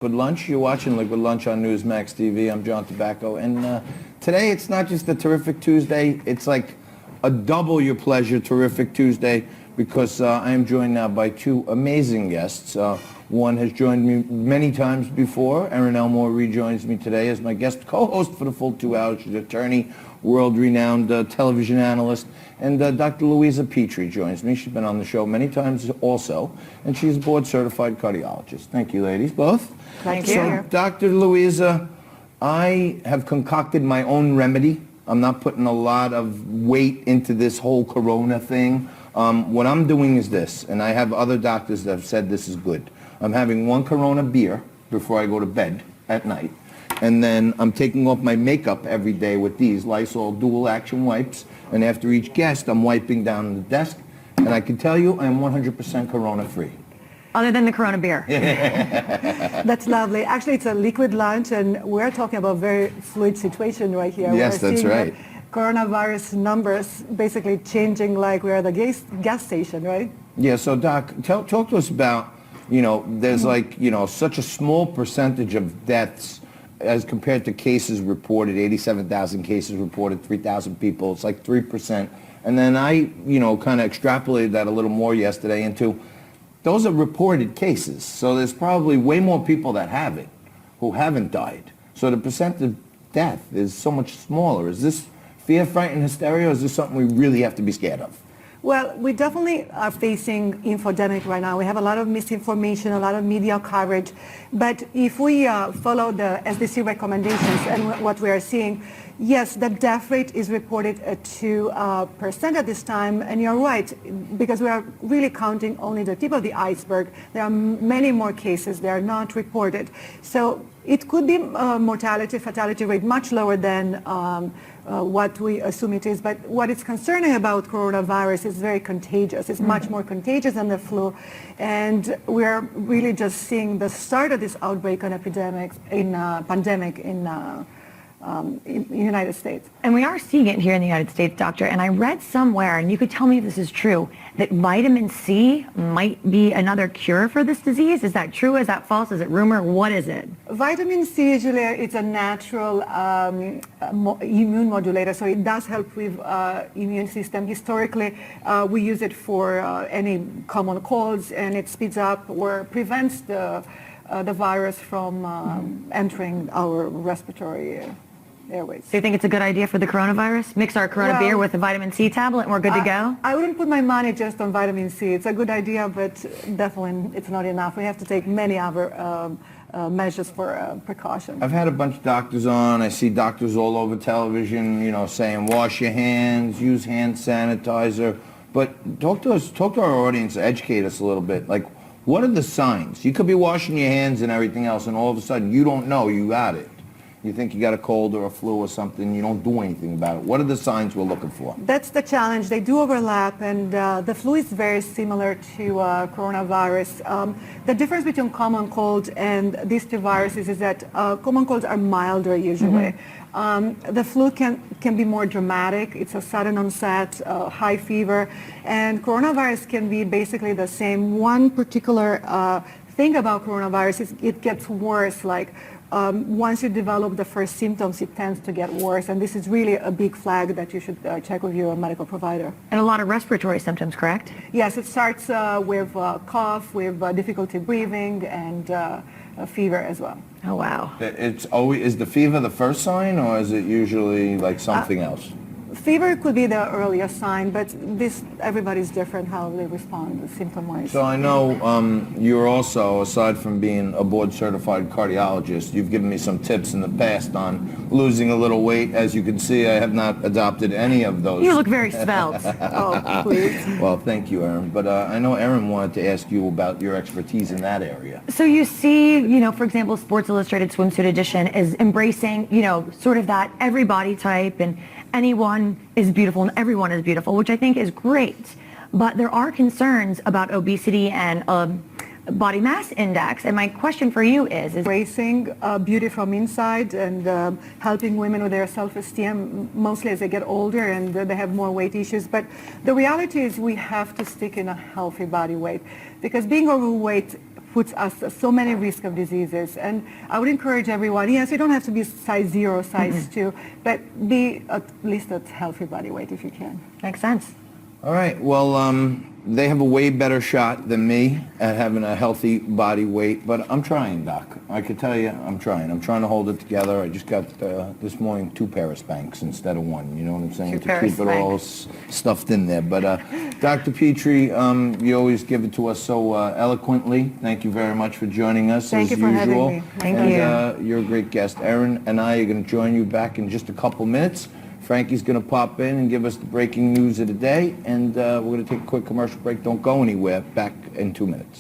Liquid Lunch. You're watching Liquid Lunch on Newsmax TV. I'm John Tobacco, and today it's not just a terrific Tuesday, it's like a double your pleasure terrific Tuesday because I am joined now by two amazing guests. One has joined me many times before. Erin Elmore rejoins me today as my guest co-host for the full 2 hours. She's an attorney, world-renowned television analyst, and Dr. Luiza Petre joins me. She's been on the show many times also, and she's a board-certified cardiologist. Thank you, ladies, both. Thank you. So, Dr. Luiza, I have concocted my own remedy. I'm not putting a lot of weight into this whole corona thing. What I'm doing is this, and I have other doctors that have said this is good. I'm having 1 Corona beer before I go to bed at night. And then I'm taking off my makeup every day with these Lysol dual action wipes. And after each guest, I'm wiping down the desk. And I can tell you, I am 100% Corona free. Other than the Corona beer. That's lovely. Actually, it's a liquid lunch, and we're talking about a very fluid situation right here. Yes, we're that's seeing right. Coronavirus numbers basically changing like we're at a gas station, right? Yeah, so Doc, talk to us about, there's such a small percentage of deaths as compared to cases reported, 87,000 cases reported, 3,000 people, it's like 3%. And then I, kind of extrapolated that a little more yesterday into, those are reported cases. So there's probably way more people that have it who haven't died. So the percent of death is so much smaller. Is this fear, fright, and hysteria, or is this something we really have to be scared of? Well, we definitely are facing infodemic right now. We have a lot of misinformation, a lot of media coverage. But if we follow the SDC recommendations and what we are seeing, yes, the death rate is reported at 2% at this time. And you're right, because we are really counting only the tip of the iceberg. There are many more cases that are not reported. So it could be mortality, fatality rate much lower than what we assume it is. But what is concerning about coronavirus is very contagious. It's much more contagious than the flu. And we're really just seeing the start of this outbreak and pandemic in the United States. And we are seeing it here in the United States, doctor. And I read somewhere, and you could tell me if this is true, that vitamin C might be another cure for this disease. Is that true? Is that false? Is it rumor? What is it? Vitamin C usually it's a natural immune modulator, so it does help with immune system. Historically, we use it for any common colds, and it speeds up or prevents the virus from entering our respiratory airways. So you think it's a good idea for the coronavirus? Mix our Corona beer with a vitamin C tablet and we're good to go? I wouldn't put my money just on vitamin C. It's a good idea, but definitely it's not enough. We have to take many other measures for precaution. I've had a bunch of doctors on. I see doctors all over television, saying wash your hands, use hand sanitizer. But talk to our audience, educate us a little bit. Like, what are the signs? You could be washing your hands and everything else, and all of a sudden you don't know you got it. You think you got a cold or a flu or something, you don't do anything about it. What are the signs we're looking for? That's the challenge. They do overlap, and the flu is very similar to coronavirus. The difference between common cold and these two viruses is that common colds are milder usually. The flu can be more dramatic. It's a sudden onset, high fever, and coronavirus can be basically the same. One particular thing about coronavirus is it gets worse. Like once you develop the first symptoms, it tends to get worse, and this is really a big flag that you should check with your medical provider. And a lot of respiratory symptoms, correct? Yes, it starts with cough, with difficulty breathing, and fever as well. Oh, wow. It's always, is the fever the first sign, or is it usually like something else? Fever could be the earliest sign, but everybody's different how they respond symptom-wise. So I know you're also, aside from being a board-certified cardiologist, you've given me some tips in the past on losing a little weight. As you can see, I have not adopted any of those. You look very svelte. Oh, please. Well, thank you, Erin. But I know Erin wanted to ask you about your expertise in that area. So you see, for example, Sports Illustrated Swimsuit Edition is embracing, sort of that every body type, and anyone is beautiful and everyone is beautiful, which I think is great. But there are concerns about obesity and body mass index. And my question for you is embracing beauty from inside and helping women with their self-esteem, mostly as they get older and they have more weight issues. But the reality is we have to stick in a healthy body weight, because being overweight puts us at so many risk of diseases. And I would encourage everyone, yes, you don't have to be size 0, size 2, but be at least at healthy body weight if you can. Makes sense. All right. Well, they have a way better shot than me at having a healthy body weight, but I'm trying, Doc. I can tell you, I'm trying. I'm trying to hold it together. I just got this morning 2 pair of Spanx instead of 1. You know what I'm saying? 2 To pair of keep it all stuffed in there. But Dr. Petre, you always give it to us so eloquently. Thank you very much for joining us Thank as you for usual. having me. Thank And, you're a great guest. Erin and I are going to join you back in just a couple minutes. Frankie's going to pop in and give us the breaking news of the day, and we're going to take a quick commercial break. Don't go anywhere. Back in 2 minutes.